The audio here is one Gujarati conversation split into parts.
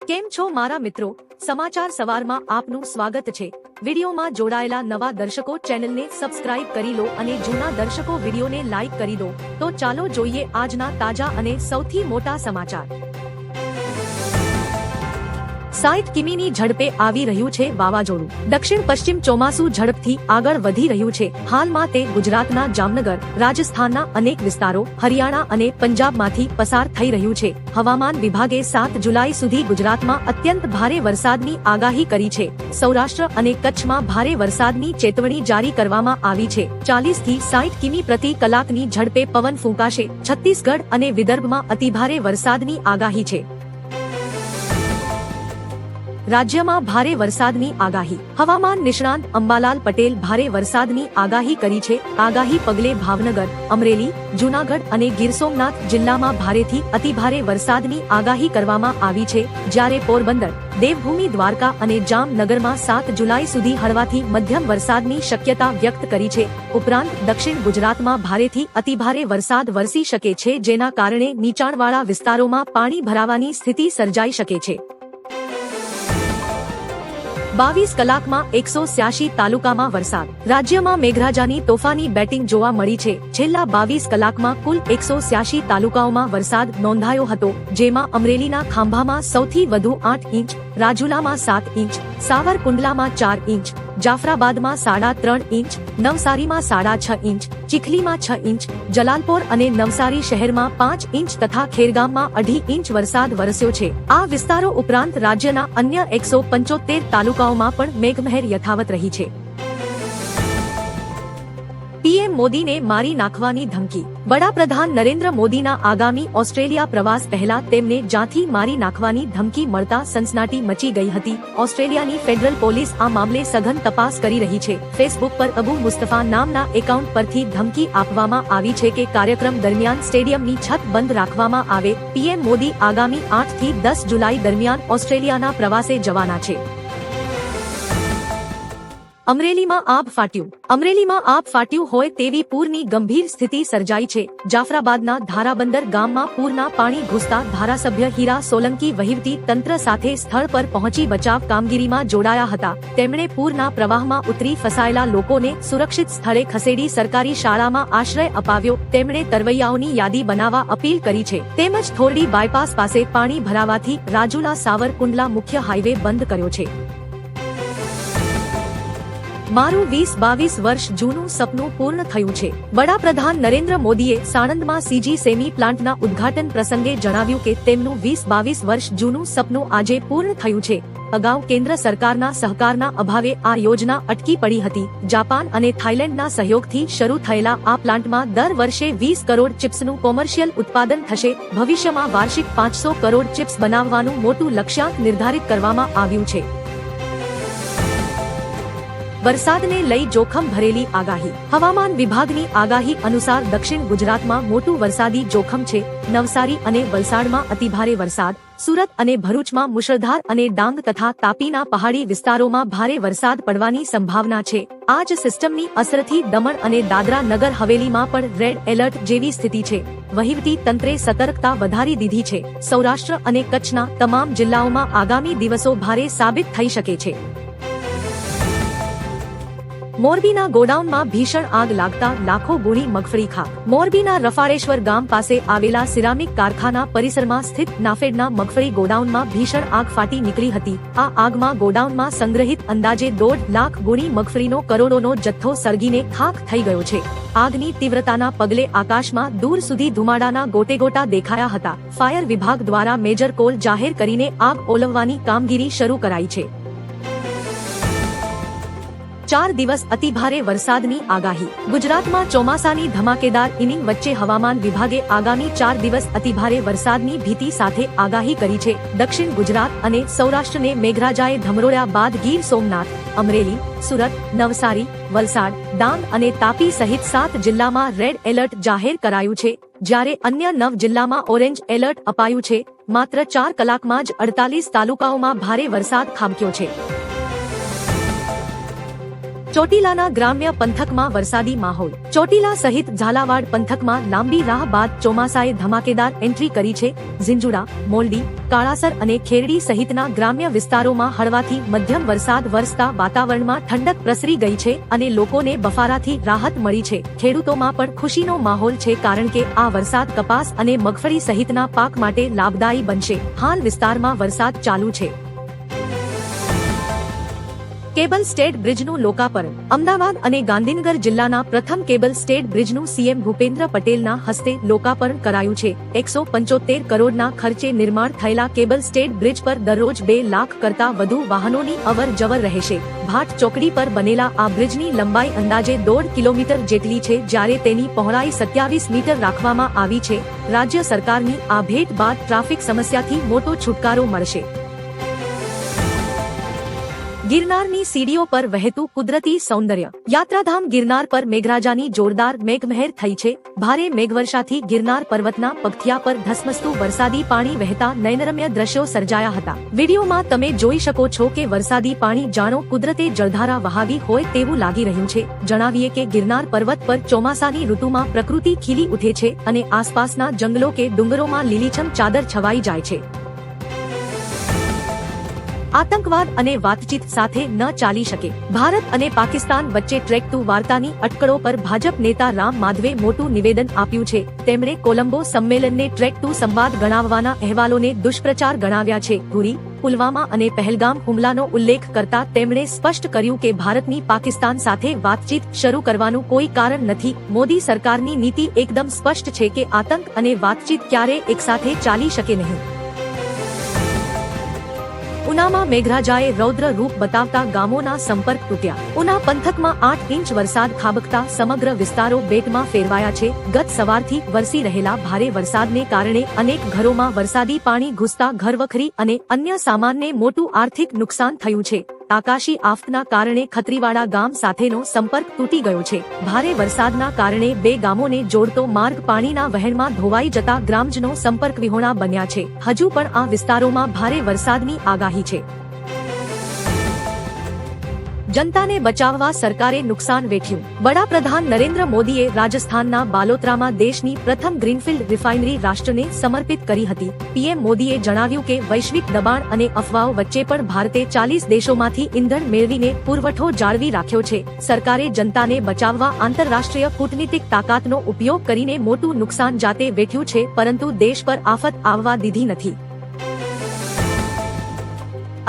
કેમ છો મારા મિત્રો? સમાચાર સવારમાં આપનું સ્વાગત છે। વિડીયોમાં જોડાયેલા નવા દર્શકો ચેનલને સબસ્ક્રાઇબ કરી લો અને જૂના દર્શકો વિડીયોને લાઇક કરી દો। તો ચાલો જોઈએ આજના તાજા અને સૌથી મોટા સમાચાર। 60 કિમીની ઝડપે આવી રહ્યું છે વાવાઝોડું। દક્ષિણ પશ્ચિમ ચોમાસું ઝડપથી આગળ વધી રહ્યું છે। હાલમાં તે ગુજરાતના જામનગર, રાજસ્થાનના અનેક વિસ્તારો, હરિયાણા અને પંજાબમાંથી પસાર થઈ રહ્યું છે। હવામાન વિભાગે 7 જુલાઈ સુધી ગુજરાતમાં અત્યંત ભારે વરસાદની આગાહી કરી છે। સૌરાષ્ટ્ર અને કચ્છમાં ભારે વરસાદની ચેતવણી જારી કરવામાં આવી છે। 40 થી 60 કિમી પ્રતિ કલાકની ઝડપે પવન ફૂંકાશે। છત્તીસગઢ અને વિદર્ભમાં અતિભારે વરસાદની આગાહી છે। રાજ્યમાં ભારે વરસાદની આગાહી। હવામાન નિષ્ણાંત અંબાલાલ પટેલ ભારે વરસાદની આગાહી કરી છે। આગાહી પગલે ભાવનગર, અમરેલી, જૂનાગઢ અને ગીર સોમનાથ જિલ્લામાં ભારેથી અતિભારે વરસાદની આગાહી કરવામાં આવી છે, જ્યારે પોરબંદર, દેવભૂમિ દ્વારકા અને જામનગરમાં 7 જુલાઈ સુધી હળવાથી મધ્યમ વરસાદની શક્યતા વ્યક્ત કરી છે। ઉપરાંત દક્ષિણ ગુજરાતમાં ભારેથી અતિભારે વરસાદ વરસી શકે છે, જેના કારણે નીચાણવાળા વિસ્તારોમાં પાણી ભરાવાની સ્થિતિ સર્જાઈ શકે છે। 22 કલાકમાં 186 તાલુકામાં વરસાદ। રાજ્યમાં મેઘરાજાની તોફાની બેટિંગ જોવા મળી છે। છેલ્લા 22 કલાકમાં કુલ 186 તાલુકાઓમાં વરસાદ નોંધાયો હતો, જેમાં અમરેલીના ખાંભામાં સૌથી વધુ 8 ઇંચ, રાજુલામાં 7 ઇંચ, સાવરકુંડલામાં 4 ઇંચ, જાફરાબાદમાં 3.5 ઇંચ, નવસારીમાં 6.5 ઇંચ, ચીખલીમાં 6 ઇંચ, જલાલપોર અને નવસારી શહેરમાં 5 ઇંચ તથા ખેરગામમાં 2.5 ઇંચ વરસાદ વરસ્યો છે। આ વિસ્તારો ઉપરાંત રાજ્યના અન્ય 175 તાલુકાઓમાં પણ મેઘમહેર યથાવત રહી છે। પીએમ મોદીને મારી નાખવાની ધમકી। વડાપ્રધાન નરેન્દ્ર મોદીના આગામી ઓસ્ટ્રેલિયા પ્રવાસ પહેલા તેમને જાથી મારી નાખવાની ધમકી મળતા સનસનાટી મચી ગઈ હતી। ઓસ્ટ્રેલિયાની ફેડરલ પોલીસ આ મામલે સઘન તપાસ કરી રહી છે। ફેસબુક પર અબુ મુસ્તફા નામના એકાઉન્ટ પરથી ધમકી આપવામાં આવી છે કે કાર્યક્રમ દરમિયાન સ્ટેડિયમની છત બંધ રાખવામાં આવે। પીએમ મોદી આગામી 8 થી 10 જુલાઈ દરમિયાન ઓસ્ટ્રેલિયાના પ્રવાસે જવાના છે। અમરેલીમાં આબ ફાટ્યું। અમરેલીમાં આબ ફાટ્યું હોય તેવી પૂરની ગંભીર સ્થિતિ સર્જાઈ છે। જાફરાબાદના ધારાબંદર ગામમાં પૂરના પાણી ઘૂસતા ધારાસભ્ય હીરા સોલંકી વહીવટી તંત્ર સાથે સ્થળ પર પહોંચી બચાવ કામગીરીમાં જોડાયા હતા। તેમણે પૂરના પ્રવાહમાં ઉતરી ફસાયેલા લોકોને સુરક્ષિત સ્થળે ખસેડી સરકારી શાળામાં આશ્રય અપાવ્યો। તેમણે તરવૈયાઓની યાદી બનાવવા અપીલ કરી છે, તેમજ થોરડી બાયપાસ પાસે પાણી ભરાવાથી રાજુલા સાવરકુંડલા મુખ્ય હાઈવે બંધ કર્યો છે। મારું 20-22 વર્ષ જૂનું સપનું પૂર્ણ થયું છે। વડાપ્રધાન નરેન્દ્ર મોદીએ સાણંદમાં સીજી સેમી પ્લાન્ટના ઉદ્ઘાટન પ્રસંગે જણાવ્યું કે તેમનું 20-22 વર્ષ જૂનું સપનું આજે પૂર્ણ થયું છે। અગાઉ કેન્દ્ર સરકારના સહકારના અભાવે આ યોજના અટકી પડી હતી। જાપાન અને થાઇલેન્ડના સહયોગથી શરૂ થયેલા આ પ્લાન્ટમાં દર વર્ષે 20 કરોડ ચિપ્સનું કોમર્શિયલ ઉત્પાદન થશે। ભવિષ્યમાં વાર્ષિક 500 કરોડ ચિપ્સ બનાવવાનું મોટું લક્ષ્યાંક નિર્ધારિત કરવામાં આવ્યું છે। વરસાદને લઈ જોખમ ભરેલી આગાહી। હવામાન વિભાગની આગાહી અનુસાર દક્ષિણ ગુજરાતમાં મોટું વરસાદી જોખમ છે। નવસારી અને વલસાડમાં અતિભારે વરસાદ, સુરત અને ભરૂચમાં મુશળધાર અને ડાંગ તથા તાપીના પહાડી વિસ્તારોમાં ભારે વરસાદ પડવાની સંભાવના છે। આ જ સિસ્ટમની અસરથી દમણ અને દાદરા નગર હવેલીમાં પણ રેડ એલર્ટ જેવી સ્થિતિ છે। વહીવટી તંત્રે સતર્કતા વધારી દીધી છે। સૌરાષ્ટ્ર અને કચ્છના તમામ જિલ્લાઓમાં આગામી દિવસો ભારે સાબિત થઈ શકે છે। મોરબીના ગોડાઉનમાં ભીષણ આગ લાગતા લાખો ગુણી મગફળી ખાક। મોરબીના રફાળેશ્વર ગામ પાસે આવેલા સિરામિક કારખાના પરિસરમાં સ્થિત નાફેડના મગફળી ગોડાઉનમાં ભીષણ આગ ફાટી નીકળી હતી। આ આગમાં ગોડાઉનમાં સંગ્રહિત અંદાજે 1.5 લાખ ગુણી મગફળીનો કરોડોનો જથ્થો સળગીને ખાખ થઈ ગયો છે। આગની તીવ્રતાના પગલે આકાશમાં દૂર સુધી ધુમાડાના ગોટેગોટા દેખાયા હતા। ફાયર વિભાગ દ્વારા મેજર કોલ જાહેર કરીને આગ ઓલવવાની કામગીરી શરૂ કરાઈ છે। 4 દિવસ અતિભારે વરસાદની આગાહી। ગુજરાતમાં ચોમાસાની ધમાકેદાર ઇનિંગ વચ્ચે હવામાન વિભાગે આગામી 4 દિવસ અતિભારે વરસાદની ભીતિ સાથે આગાહી કરી છે। દક્ષિણ ગુજરાત અને સૌરાષ્ટ્રને મેઘરાજાએ ધમરોળ્યા બાદ ગીર સોમનાથ, અમરેલી, સુરત, નવસારી, વલસાડ, ડાંગ અને તાપી સહિત 7 જિલ્લામાં રેડ એલર્ટ જાહેર કરાયું છે, જ્યારે અન્ય 9 જિલ્લામાં ઓરેન્જ એલર્ટ અપાયું છે। માત્ર 4 કલાકમાં જ 48 તાલુકાઓમાં ભારે વરસાદ ખાબક્યો છે। ચોટીલાના ગ્રામ્ય પંથકમાં વરસાદી માહોલ. ચોટીલા સહિત ઝાલાવાડ પંથકમાં લાંબી રાહ બાદ ચોમાસાએ ધમાકેદાર એન્ટ્રી કરી છે. ઝીંઝુડા, મોલડી, કાળાસર અને ખેરડી સહિતના ગ્રામ્ય વિસ્તારોમાં હળવાથી મધ્યમ વરસાદ વરસતા વાતાવરણમાં ઠંડક પ્રસરી ગઈ છે અને લોકોને બફારાથી રાહત મળી છે. ખેડૂતોમાં પણ ખુશીનો માહોલ છે કારણ કે આ વરસાદ કપાસ અને મગફળી સહિતના પાક માટે લાભદાયી બનશે. હાલ વિસ્તારમાં વરસાદ ચાલુ છે. કેબલ સ્ટેટ બ્રિજનું લોકાર્પણ. અમદાવાદ અને ગાંધીનગર જિલ્લાના પ્રથમ કેબલ સ્ટેટ બ્રિજનું સીએમ ભૂપેન્દ્ર પટેલના હસ્તે લોકાર્પણ કરાયું છે. 175 કરોડના ખર્ચે નિર્માણ થયેલા કેબલ સ્ટેટ બ્રિજ પર દરરોજ 2 લાખ કરતા વધુ વાહનોની અવર જવર રહેશે. ભાટ ચોકડી પર બનેલા આ બ્રિજની લંબાઈ અંદાજે 1.5 કિલોમીટર જેટલી છે, જ્યારે તેની પહોળાઈ 27 મીટર રાખવામાં આવી છે. રાજ્ય સરકારની આ ભેટ બાદ ટ્રાફિક સમસ્યાથી મોટો છુટકારો મળશે. ગિરનારની સીડીઓ પર વહેતું કુદરતી સૌંદર્ય. યાત્રાધામ ગિરનાર પર મેઘરાજાની જોરદાર મેઘમહેર થઈ છે. ભારે મેઘવર્ષાથી ગિરનાર પર્વતના પગથિયા પર ધસમસતું વરસાદી પાણી વહેતા નયનરમ્ય દ્રશ્યો સર્જાયા હતા. વિડીયોમાં તમે જોઈ શકો છો કે વરસાદી પાણી જાણો કુદરતે જળધારા વહાવી હોય તેવું લાગી રહ્યું છે. જણાવીએ કે ગિરનાર પર્વત પર ચોમાસાની ઋતુમાં પ્રકૃતિ ખીલી ઉઠે છે અને આસપાસના જંગલો કે ડુંગરોમાં લીલીછમ ચાદર છવાઈ જાય છે. આતંકવાદ અને વાતચીત સાથે ન ચાલી શકે. ભારત અને પાકિસ્તાન વચ્ચે ટ્રેક 2 વાર્તાની અટકળો પર ભાજપ નેતા રામ માધવે મોટું નિવેદન આપ્યું છે. તેમણે કોલંબો સંમેલનને ટ્રેક 2 સંવાદ ગણાવવાના અહેવાલોને દુષ્પ્રચાર ગણાવ્યા છે. પુરી, પુલવામા અને પહેલગામ હુમલાનો ઉલ્લેખ કરતા તેમણે સ્પષ્ટ કર્યું કે ભારતની પાકિસ્તાન સાથે વાતચીત શરૂ કરવાનું કોઈ કારણ નથી. મોદી સરકારની નીતિ એકદમ સ્પષ્ટ છે કે આતંક અને વાતચીત ક્યારેય એકસાથે ચાલી શકે નહીં. ઉનામાં મેઘરાજાએ રૌદ્ર રૂપ બતાવતા ગામોના સંપર્ક તૂટ્યા. ઉના પંથકમાં 8 ઇંચ વરસાદ ખાબકતા સમગ્ર વિસ્તારો બેટમાં ફેરવાયા છે. ગત સવારથી વરસી રહેલા ભારે વરસાદને કારણે અનેક ઘરોમાં વરસાદી પાણી ઘૂસતા ઘરવખરી અને અન્ય સામાનને મોટું આર્થિક નુકસાન થયું છે. આકાશી આફતના કારણે ખત્રીવાડા ગામ સાથેનો સંપર્ક તૂટી ગયો છે. ભારે વરસાદના કારણે 2 ગામોને જોડતો માર્ગ પાણીના વહેણમાં ધોવાઈ જતા ગ્રામજનો સંપર્ક વિહોણા બન્યા છે. હજુ પણ આ વિસ્તારોમાં ભારે વરસાદની આગાહી છે. જનતાને બચાવવા સરકારે નુકસાન વેઠ્યું. વડાપ્રધાન નરેન્દ્ર મોદીએ રાજસ્થાનના બાલોતરામાં દેશની પ્રથમ ગ્રીનફિલ્ડ રિફાઇનરી રાષ્ટ્રને સમર્પિત કરી હતી. પીએમ મોદીએ જણાવ્યું કે વૈશ્વિક દબાણ અને અફવાઓ વચ્ચે પણ ભારતે 40 દેશોમાંથી ઇંધણ મેળવીને પુરવઠો જાળવી રાખ્યો છે. સરકારે જનતાને બચાવવા આંતરરાષ્ટ્રીય કૂટનીતિક તાકાતનો ઉપયોગ કરીને મોટું નુકસાન જાતે વેઠ્યું છે, પરંતુ દેશ પર આફત આવવા દીધી નથી.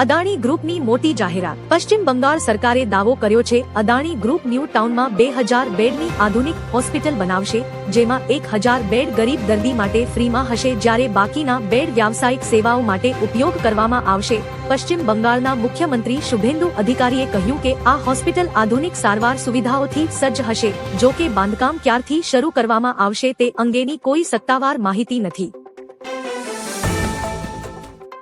અદાણી ગ્રુપની મોટી જાહેરાત. પશ્ચિમ બંગાળ સરકારે દાવો કર્યો છે. અદાણી ગ્રુપ ન્યૂ ટાઉનમાં 2000 બેડની આધુનિક હોસ્પિટલ બનાવશે, જેમાં 1000 બેડ ગરીબ દર્દી માટે ફ્રીમાં હશે, જ્યારે બાકીના બેડ વ્યાવસાયિક સેવાઓ માટે ઉપયોગ કરવામાં આવશે. પશ્ચિમ બંગાળના મુખ્યમંત્રી શુભેન્દુ અધિકારીએ કહ્યું કે આ હોસ્પિટલ આધુનિક સારવાર સુવિધાઓથી સજ્જ હશે. જો કે બાંધકામ ક્યારથી શરૂ કરવામાં આવશે તે અંગેની કોઈ સત્તાવાર માહિતી નથી.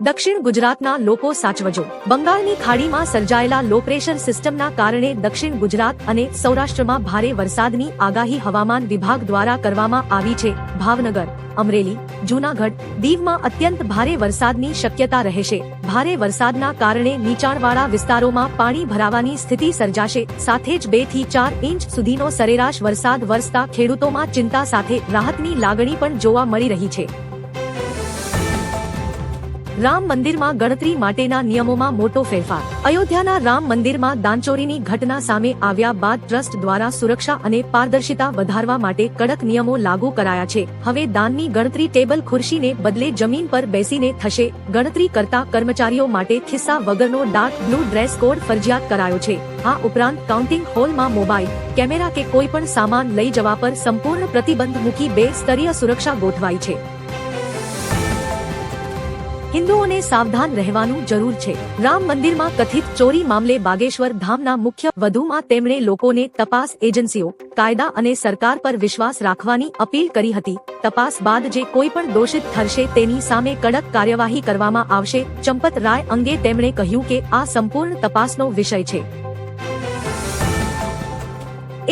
દક્ષિણ ગુજરાતના લોકો સાચવજો. બંગાળની ખાડીમાં સર્જાયેલા લો પ્રેશર સિસ્ટમના કારણે દક્ષિણ ગુજરાત અને સૌરાષ્ટ્રમાં ભારે વરસાદની આગાહી હવામાન વિભાગ દ્વારા કરવામાં આવી છે. ભાવનગર, અમરેલી, જૂનાગઢ, દીવમાં અત્યંત ભારે વરસાદની શક્યતા રહેશે. ભારે વરસાદના કારણે નીચાણવાળા વિસ્તારોમાં પાણી ભરાવાની સ્થિતિ સર્જાશે. સાથે જ 2 થી 4 ઇંચ સુધીનો સરેરાશ વરસાદ વરસતા ખેડૂતોમાં ચિંતા સાથે રાહતની લાગણી પણ જોવા મળી રહી છે. રામ મંદિરમાં ગણતરી માટેના નિયમોમાં મોટો ફેરફાર. અયોધ્યાના રામ મંદિરમાં દાનચોરીની ઘટના સામે આવ્યા બાદ ટ્રસ્ટ દ્વારા સુરક્ષા અને પારદર્શિતા વધારવા માટે કડક નિયમો લાગુ કરાયા છે. હવે દાનની ગણતરી ટેબલ ખુરશીને બદલે જમીન પર બેસીને થશે. ગણતરી કરતા કર્મચારીઓ માટે ખિસ્સા વગરનો ડાર્ક બ્લુ ડ્રેસ કોડ ફરજિયાત કરાયો છે. આ ઉપરાંત કાઉન્ટિંગ હોલમાં મોબાઈલ, કેમેરા કે કોઈ પણ સામાન લઈ જવા પર સંપૂર્ણ પ્રતિબંધ મૂકી 2 સ્તરીય સુરક્ષા ગોઠવાઈ છે. હિન્દુઓને સાવધાન રહેવાનું જરૂર છે. રામ મંદિરમાં કથિત ચોરી મામલે બાગેશ્વર ધામના મુખ્ય વધુમાં તેમણે લોકોને તપાસ એજન્સીઓ, કાયદા અને સરકાર પર વિશ્વાસ રાખવાની અપીલ કરી હતી. તપાસ બાદ જે કોઈ પણ દોષિત ઠરશે તેની સામે કડક કાર્યવાહી કરવામાં આવશે. ચંપત રાય અંગે તેમણે કહ્યું કે આ સંપૂર્ણ તપાસનો વિષય છે.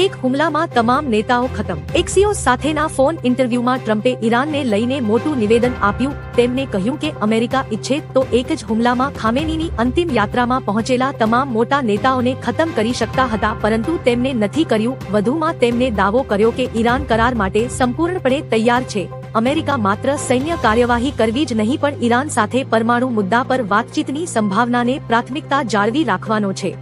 એક હુમલામાં તમામ નેતાઓ ખતમ. એક્સિયોસ સાથેના ફોન ઇન્ટરવ્યુમાં ટ્રમ્પે ઈરાનને લઈને મોટું નિવેદન આપ્યું. તેમને કહ્યું કે અમેરિકા ઈચ્છે તો એક જ હુમલામાં ખામેનીની અંતિમ યાત્રામાં પહોંચેલા તમામ મોટા નેતાઓને ખતમ કરી શકતા હતા, પરંતુ તેમને નથી કર્યું. વધુમાં તેમને દાવો કર્યો કે ઈરાન કરાર માટે સંપૂર્ણપણે તૈયાર છે. અમેરિકા માત્ર સૈન્ય કાર્યવાહી કરવી જ નહીં પણ ઈરાન સાથે પરમાણુ મુદ્દા પર વાતચીતની સંભાવનાને પ્રાથમિકતા જાળવી રાખવાનો છે.